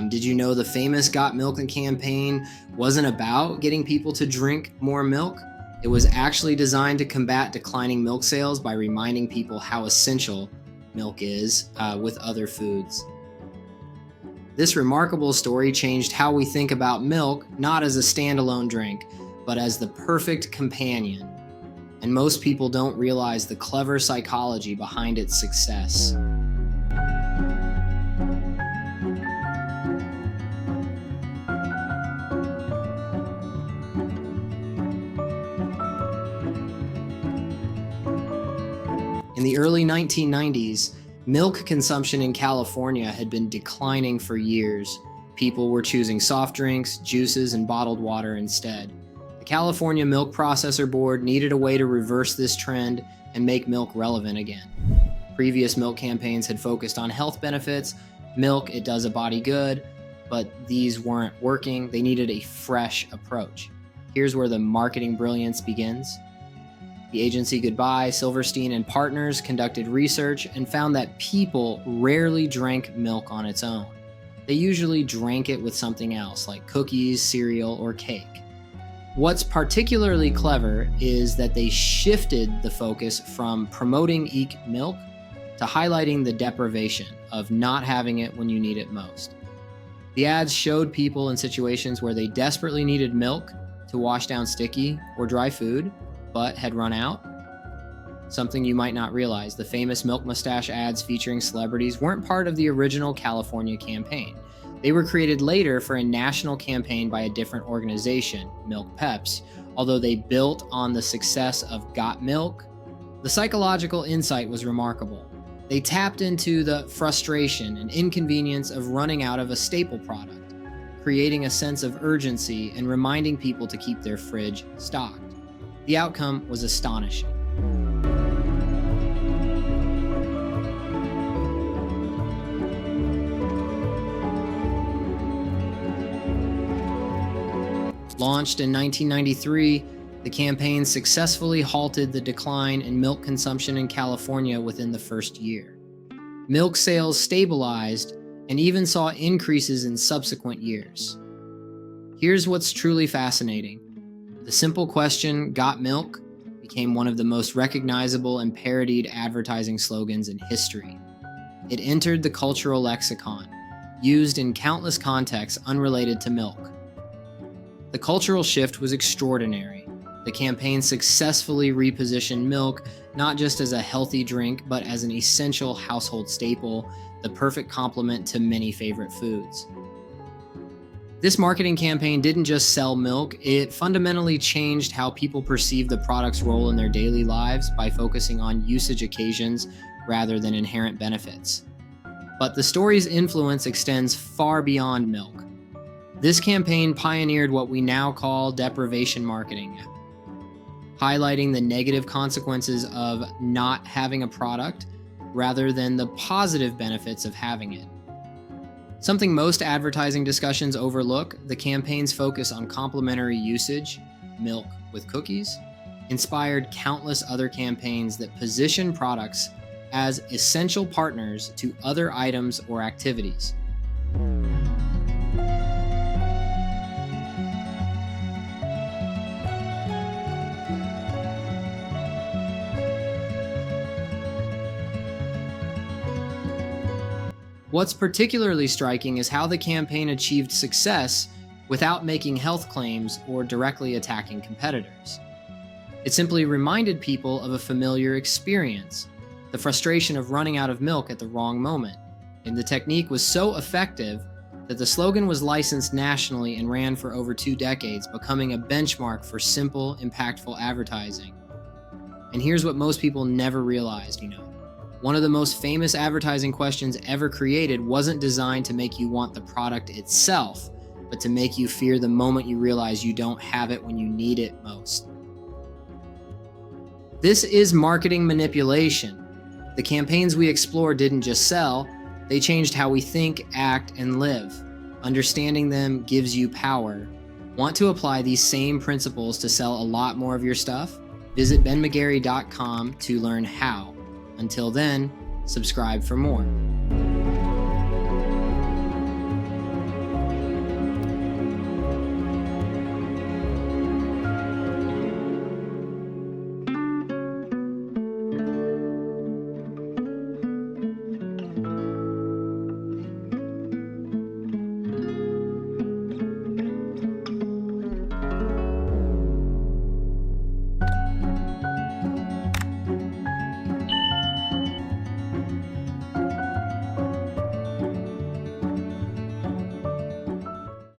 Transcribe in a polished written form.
Did you know the famous Got Milk campaign wasn't about getting people to drink more milk? It was actually designed to combat declining milk sales by reminding people how essential milk is with other foods. This remarkable story changed how we think about milk, not as a standalone drink, but as the perfect companion. And most people don't realize the clever psychology behind its success. In the early 1990s, milk consumption in California had been declining for years. People were choosing soft drinks, juices, and bottled water instead. The California Milk Processor Board needed a way to reverse this trend and make milk relevant again. Previous milk campaigns had focused on health benefits. Milk, it does a body good, but these weren't working. They needed a fresh approach. Here's where the marketing brilliance begins. The agency Goodby, Silverstein Partners conducted research and found that people rarely drank milk on its own. They usually drank it with something else, like cookies, cereal, or cake. What's particularly clever is that they shifted the focus from promoting eat milk to highlighting the deprivation of not having it when you need it most. The ads showed people in situations where they desperately needed milk to wash down sticky or dry food, but had run out. Something you might not realize, the famous milk mustache ads featuring celebrities weren't part of the original California campaign. They were created later for a national campaign by a different organization, Milk Peps. Although they built on the success of Got Milk, the psychological insight was remarkable. They tapped into the frustration and inconvenience of running out of a staple product, creating a sense of urgency and reminding people to keep their fridge stocked. The outcome was astonishing. Launched in 1993, the campaign successfully halted the decline in milk consumption in California within the first year. Milk sales stabilized and even saw increases in subsequent years. Here's what's truly fascinating. The simple question, "Got milk?" became one of the most recognizable and parodied advertising slogans in history. It entered the cultural lexicon, used in countless contexts unrelated to milk. The cultural shift was extraordinary. The campaign successfully repositioned milk not just as a healthy drink, but as an essential household staple, the perfect complement to many favorite foods. This marketing campaign didn't just sell milk, it fundamentally changed how people perceive the product's role in their daily lives by focusing on usage occasions rather than inherent benefits. But the story's influence extends far beyond milk. This campaign pioneered what we now call deprivation marketing, highlighting the negative consequences of not having a product rather than the positive benefits of having it. Something most advertising discussions overlook, the campaign's focus on complementary usage, milk with cookies, inspired countless other campaigns that position products as essential partners to other items or activities. What's particularly striking is how the campaign achieved success without making health claims or directly attacking competitors. It simply reminded people of a familiar experience, the frustration of running out of milk at the wrong moment. And the technique was so effective that the slogan was licensed nationally and ran for over 2 decades, becoming a benchmark for simple, impactful advertising. And here's what most people never realized, one of the most famous advertising questions ever created wasn't designed to make you want the product itself, but to make you fear the moment you realize you don't have it when you need it most. This is marketing manipulation. The campaigns we explore didn't just sell, they changed how we think, act, and live. Understanding them gives you power. Want to apply these same principles to sell a lot more of your stuff? Visit benmcgary.com to learn how. Until then, subscribe for more.